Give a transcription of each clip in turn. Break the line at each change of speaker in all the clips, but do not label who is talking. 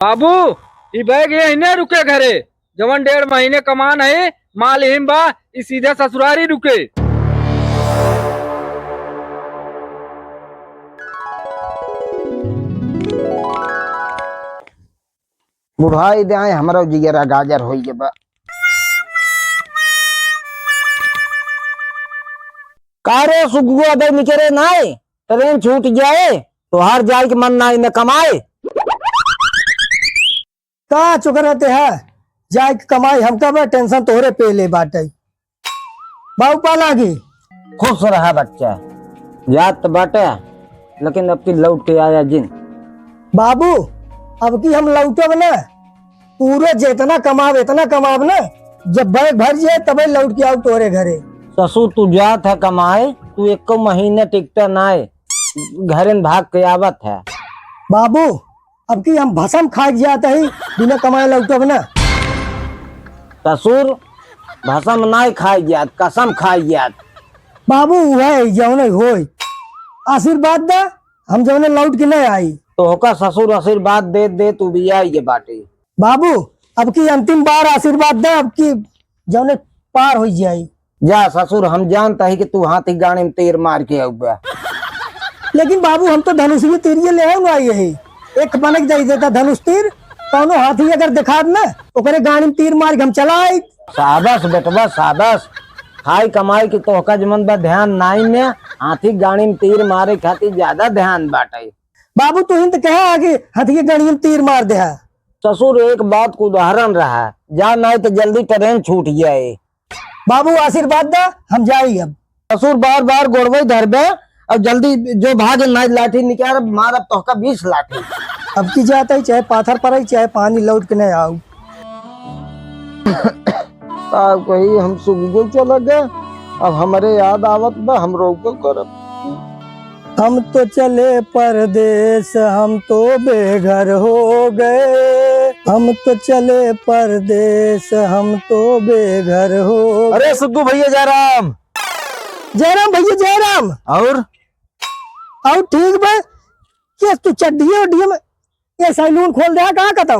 बाबू, ई bag ये इन्हें रुके घरे। जवन 1.5 महीने कमान है माल हिम बा, ई सीधे ससुरारी रुके।
बुढ़ाई दे हमरा जिगरा गाजर हो बा। कारे सुगुआ दे निचरे नाय ट्रेन छूट जाए तो हर जाल के मन नाई में कमाए
का चुकर रहते है जाए के कमाई हमका बा टेंशन तोहरे पे ले बाटे बाबू पालागी।
खुश रहा बच्चा याद तो बाटे लेकिन अब की लौट के आया जिन।
बाबू अब की हम लौटब न पूरे जितना कमाब इतना कमाब न, जब बैग भर जाए तब लौट के आओ तोरे घरे।
ससुर तू जात है कमाए, तू एक महीने टिकता नाय घरे भाग के आवत है।
बाबू अब की हम भसम खा जाते ही बिना कमाए लौटब न।
ससुर भसम नाय खाई जात कसम खाई जात।
बाबू वह जौने होई आशीर्वाद दा, हम जौने लौट के नहीं आई
तो होका ससुर आशीर्वाद दे दे तू भी आई ये बाटे।
बाबू अब की अंतिम बार आशीर्वाद दा, अब की जौने पार हो जाई।
जा ससुर हम जानता है कि तू हाथी गाड़ी में तीर मार के आऊगा,
लेकिन बाबू हम तो धनुष भी तीर ले आऊंगा। यही एक बनक दे देता धनुष तीर, कौनो हाथी अगर दिखा न ओकरे गाड़ी में तीर मार के हम चला आई।
शाबाश बेटवा शाबाश। खाई कमाई की तो होका जमन बा ध्यान नाई ने हाथी गाड़ी में तीर मारे खातिर ज्यादा ध्यान बाटे।
बाबू तू हिंद कहे आगे हाथी के गाड़ी में तीर मार दे।
ससुर एक बात को उदाहरण रहा, जा नहीं तो जल्दी ट्रेन छूट जाए।
बाबू आशीर्वाद दा, हम जाई अब।
ससुर बार बार गोड़वे धरबे और जल्दी जो भाग नाई लाठी निकाल मार अब तो 20 लाठी।
अब की जाता ही चाहे पाथर पर चाहे पानी लौट के नहीं आऊ।
कही हम सुगुल चला गए, अब हमारे याद आवत बा हम रोक करब।
हम तो चले परदेश हम तो बेघर हो गए, हम तो चले परदेश हम तो बेघर हो।
अरे सुग्गू भैया जयराम।
जयराम भैया जयराम। और ठीक बा क्या तू चड्ढिया उड्ढिया में ये सैलून खोल दे कहाँ कहता।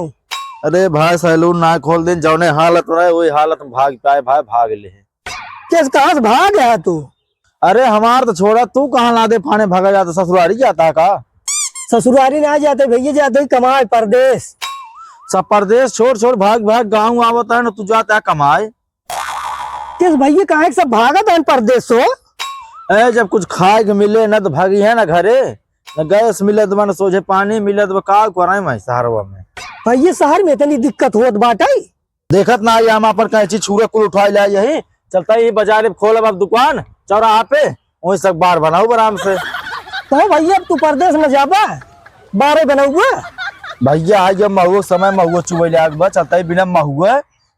अरे भाई सैलून ना खोल दे, जौने हालत रहे वही हालत में भाग पाए भाई भाग ले।
किस कहाँ से भाग गया तू।
अरे हमार तो छोड़ा, तू कहाँ लादे फाने भागा जाता, ससुरारी जाता है का।
ससुरारी ना जाते भैया, जाते कमाए परदेश।
सब परदेश छोड़ छोड़ भाग भाग गाँव आवता है ना, तू जाता है कमाए।
किस भैया कहाँ सब भागा था परदेश हो।
जब कुछ खाए के मिले ना तो भागी है ना घरे, न गैस मिले तो मन सोझे पानी मिले तो का कराए मैं शहरवा में।
भैया शहर में इतनी दिक्कत होत बाटे।
देखत ना यहाँ पर कहीं चीज छूरे कुल उठा ले यही चलता है बाजार में खोलब अब दुकान चौराहा पे वही सब बार बनाऊ आराम से।
तो भैया अब तू परदेश में जाबा बारे बनाऊगा।
भैया आज जब महुआ समय महुआ चुबे ले चलता है बिना महुआ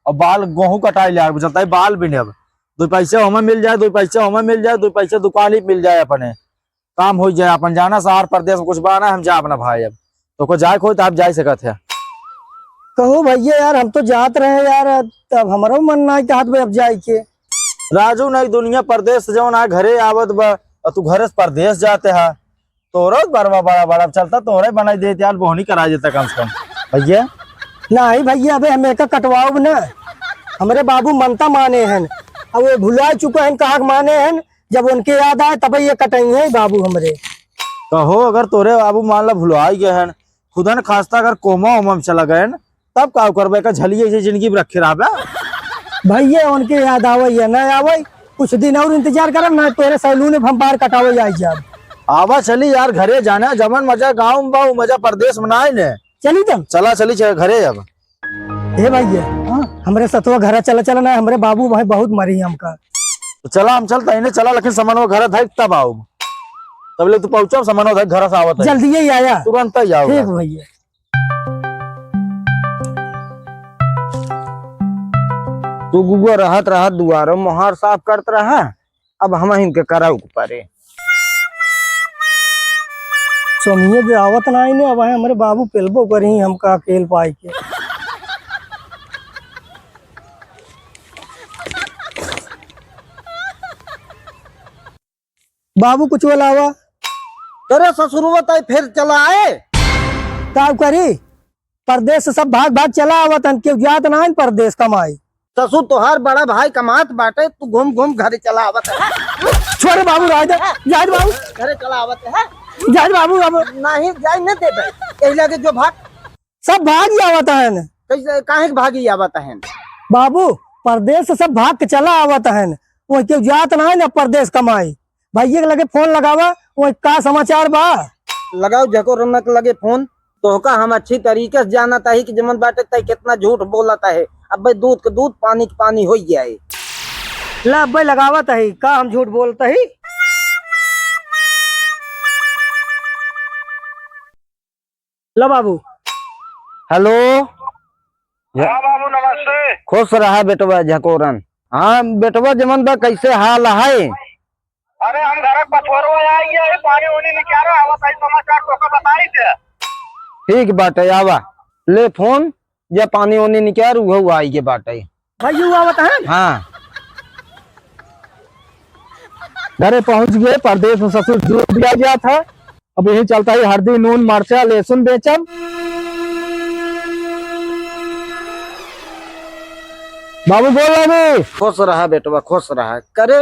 और बाल गेहूं कटाई ले चलता है बाल बिने। 2 पैसे हमें मिल जाए, 2 पैसे हमें मिल जाए, 2 पैसे दुकान ही मिल जाए, अपने काम हो जाए। अपन जाना शहर प्रदेश में कुछ बाना हम जा अपना भाई अब तो को जाए खोई तो आप जा सकते हैं।
कहो भैया यार हम तो जात रहे यार, तब हमारा मन ना चाहत अब जाए के।
राजू नहीं दुनिया प्रदेश जो ना घरे आवत बा और तू घरे से प्रदेश जाते है तोरा बड़ा बड़ा बड़ा चलता तोरे बनाई देते यार बोहनी करा देता कम से कम भैया।
नहीं भैया अबे हमें का कटवाओ न, हमारे बाबू मनता माने हैं अब वो भुला चुके हैं कहा माने हैं, जब उनके याद आए तब ये कटाई है बाबू हमरे।
कहो अगर तोरे बाबू मान ला भुलवाई गए हैं खुदा न खास्ता अगर कोमा उमा में चला गए तब का करबे का झलिए जिंदगी में रखे रहा
भैया उनके याद आवे या न आवे कुछ दिन और इंतजार करब ना तेरे सैलून में हम बार कटावे जाए जब
आवा चली यार घरे जाना जमन मजा गाँव में बाऊ मजा प्रदेश में ना ने
चली तब
चला चली घरे अब।
हे भैया हमरे सतवा घर चला चला ना हमरे बाबू भाई बहुत मरी हमका।
तो चला हम चलता इन्हें चला लेकिन समनवा घर धक तब आओ तब ले तू पहुंचो समनवा घर से आवत
जल्दी ही आया
तुरंत ही आओ।
ठीक भैया।
तू गुगो रहत रहत दुआरो मोहर साफ करत रहा, अब हम इनके कराऊ परे।
सोमिये जे आवत ना ने अब हमारे बाबू पेलबो करी हमका अकेल पाई के। बाबू कुछ बोलावा
तेरे ससुर बताई फिर चला आए
का करी परदेश से सब भाग भाग चला आवत हन, केहू जात ना हन परदेश कमाई।
ससुर तोहार बड़ा भाई कमात बाटे, तू घूम घूम घरे चला आवत है।
छोड़े बाबू, जाज बाबू,
घरे चला आवत है
जाज बाबू, अब
नहीं जाए न देबे। कही लगे जो भाग
सब भाग ही आवत हन।
कैसे काहे के भागी आवत है?
बाबू परदेश से सब भाग के चला आवत हन, वो केहू जात ना हन परदेश कमाई। भैया के लगे फोन लगावा, वो का समाचार बा।
लगाओ जको रौनक लगे फोन। तोहका हम अच्छी तरीके से जानता है कि जमन बाटे तय कितना झूठ बोलता है। अब भाई दूध के दूध पानी के पानी हो जाए।
ला भाई लगावत है, का हम झूठ बोलता ही। ला बाबू।
हेलो
हाँ बाबू नमस्ते।
खुश रहा बेटवा झकोरन। हाँ बेटवा जमन बा कैसे हाल है?
अरे हम घर पथवरो आई है, पानी उनी निकाल रहा है, सही समाचार तो का बताई थे।
ठीक बाटे आवा ले फोन, या पानी वानी निकाल वो आई के बाटे।
भाई आवत है।
हाँ
घरे पहुंच गए। परदेश में ससुर दूध दिया गया था, अब यही चलता है हल्दी नून मरचा लहसुन बेचब। बाबू बोल रहे
खुश रहा बेटवा खुश रहा। करे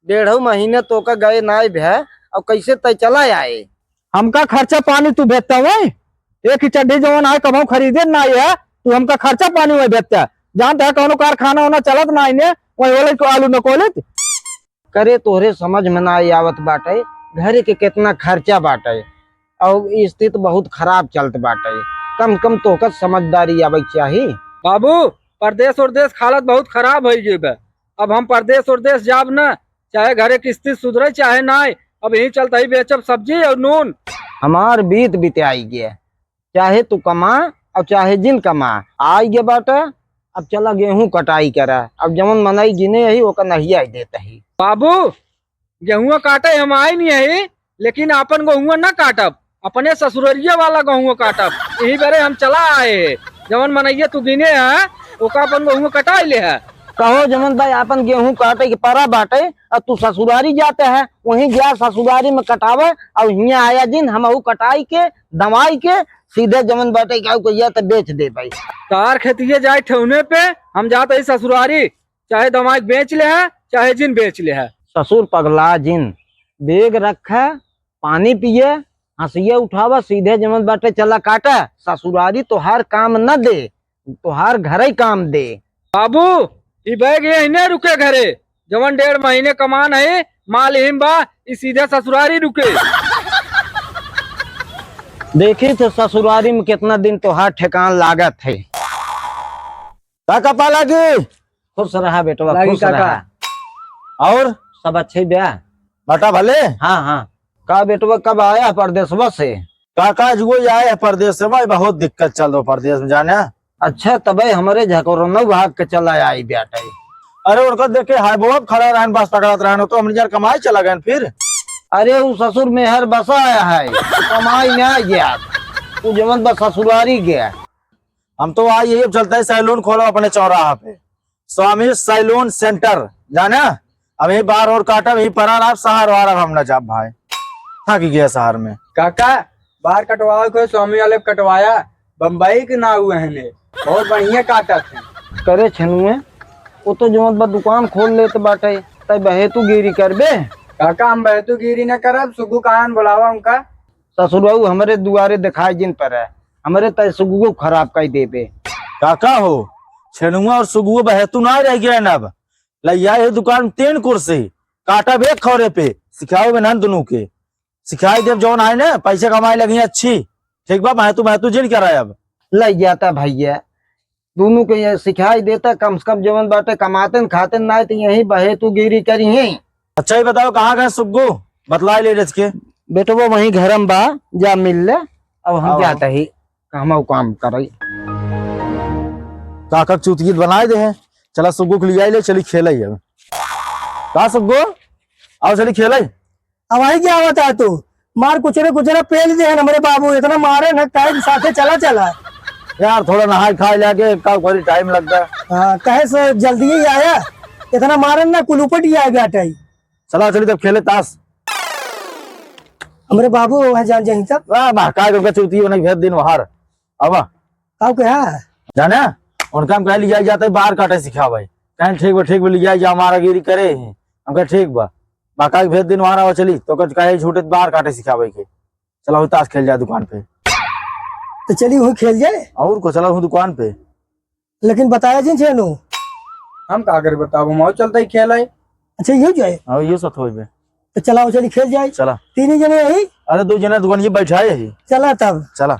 1.5 महीने तो का गए नाई भे, अब कैसे तय चला आए?
हमका खर्चा पानी तू भेजता हुआ, एक ही चड्डी जवन आए कभी खरीदे ना है, तू हमका खर्चा पानी वही भेजता। जानता है कौनो कारखाना होना चलत ना इन्हें वही बोले तो आलू न कोलित।
करे तोहरे समझ में ना आवत बाटे, घरे के कितना खर्चा बाटे और स्थिति बहुत खराब चलत बाटे। कम कम तोहका समझदारी आवे चाहिए।
बाबू परदेश और देश हालत बहुत खराब है जेब। अब हम परदेश और देश जाब न, चाहे घरे की स्थिति सुधरे चाहे ना, अब यही चलता ही बेचब सब्जी और नून।
हमार बीत बिताई गया, चाहे तू कमा और चाहे जिन कमा आई गे बाटे। अब चला गेहूं कटाई करा, अब जमन मनाई गिने ही ओका नहीं आई देता ही।
बाबू गेहुआ काटे हम आए नहीं है, लेकिन अपन गेहुआ न काटब, अपने ससुररिया वाला गेहुआ काटब। यही बारे हम चला आए है, जवन मनैया तू गिने है ओका अपन गेहुआ कटाई ले है।
कहो जमन भाई अपन गेहूं काटे के परा बाटे और तू ससुरारी जाते है, वहीं गया ससुरारी में कटावे और यहाँ आया दिन हम कटाई के दवाई के सीधे जमन बाटे क्या तो बेच दे भाई।
तार खेतिए जाए ठेवने पे हम जाते ही ससुरारी, चाहे दवाई बेच ले है चाहे जिन बेच ले है।
ससुर पगला जिन बेग रखा पानी पिए हंसिया उठावा सीधे जमन बाटे चला काटा। ससुरारी तो हर काम न दे, तो हर घर ही काम दे।
बाबू ये बैग ये नहीं रुके घरे, जवन 1.5 महीने कमान है माल हिम बा, ये सीधे ससुरारी रुके।
देखी तो ससुरारी में कितना दिन तो हर ठेकान लागत है। काका लगी खुश रहा बेटवा खुश रहा। और सब अच्छे ब्याह
बटा भले।
हाँ हाँ का बेटवा कब आया परदेशवा से?
काका जुगो आए है परदेश से भाई, बहुत दिक्कत चल रहा परदेश में जाने।
अच्छा तबे हमारे झकोरनो भाग के चला आई बेटा।
अरे उनका देखे हाय बहुत खड़ा रहन बस पकड़त रहन, तो हमने यार कमाई चला गए फिर।
अरे वो ससुर मेहर बसा आया है, कमाई में आ गया, तू जमन बस ससुरारी गया।
हम तो आज यही चलता है सैलून खोलो अपने चौराहा पे, स्वामी सैलून सेंटर जाने। अब यही बार और काटा यही परा आप शहर वार अब हम न जाब भाई, थक गया शहर में।
काका बाहर कटवाओ को स्वामी वाले कटवाया, बम्बई के ना हुए हैं, बहुत बढ़िया काटा थे।
करे छनुए वो तो जमन बा दुकान खोल लेते बाटे, तय बहे तू गिरी करबे।
काका हम बहतूगिरी न करब, सुगु कहान बुलावा उनका।
ससुरऊ हमारे दुआरे दिखाई जिन पर है, हमारे तय सुगु खराब कर देबे।
काका हो छेनुआ और सुगुआ बहेतु ना रह गया न। अब लैया है दुकान 3 कुर्सी काटा बे खौरे पे सिखाओ बहन दोनों के सिखाई देव जौन आए ना पैसे कमाई लगी अच्छी। ठीक बा महतू जिन कराए अब
लग जाता भैया, दोनों के ये सिखाई देता, कम से कम जवन बाटे कमाते न खाते ना, तो यही बहे तू गिरी करी है।
अच्छा ही बताओ कहाँ गए सुग्गू, बतला ले रच के।
बेटो वो वही घरम बा जा मिल ले, अब हम
आओ।
जाता ही काम करे।
काका चूतगीत बनाए दे हैं, चला सुग्गू के लिए ले चली खेल अब। कहा सुग्गू आओ चली खेल।
अब आई क्या होता है तू मार कुचरे पेल दे हमारे बाबू, इतना मारे न टाइम साथे चला चला।
यार थोड़ा नहाए खाए जाके टाइम लगता है।
हाँ कहे से जल्दी ही आया, इतना मारे ना कुलूपट ही आ गया टाई।
चला चली तब खेले ताश।
हमारे बाबू वहाँ जान जाही तब
वाह चूती बने भेज दिन बाहर अब
काऊ के है
जाने उनका हम कह लिया जाता है बाहर काटे सिखावे, कहें ठीक बा लिया जा हमारा गिरी करे हम कहे ठीक बा बाका भेज दिन वहां रहा चली तो कहे झूठे बाहर काटे सिखावे के। चला हो ताश खेल जाए दुकान पे,
तो चलिए वही खेल जाए।
और को चला हूँ दुकान पे।
लेकिन बताया जिन छेनू।
हम का कर बताओ हम चलते ही खेल है।
अच्छा ये जाए
और ये सब होइबे।
तो चलाओ चलिए खेल जाए।
चला
तीन ही जने यही।
अरे 2 जने दुकान ये बैठा है।
चला तब
चला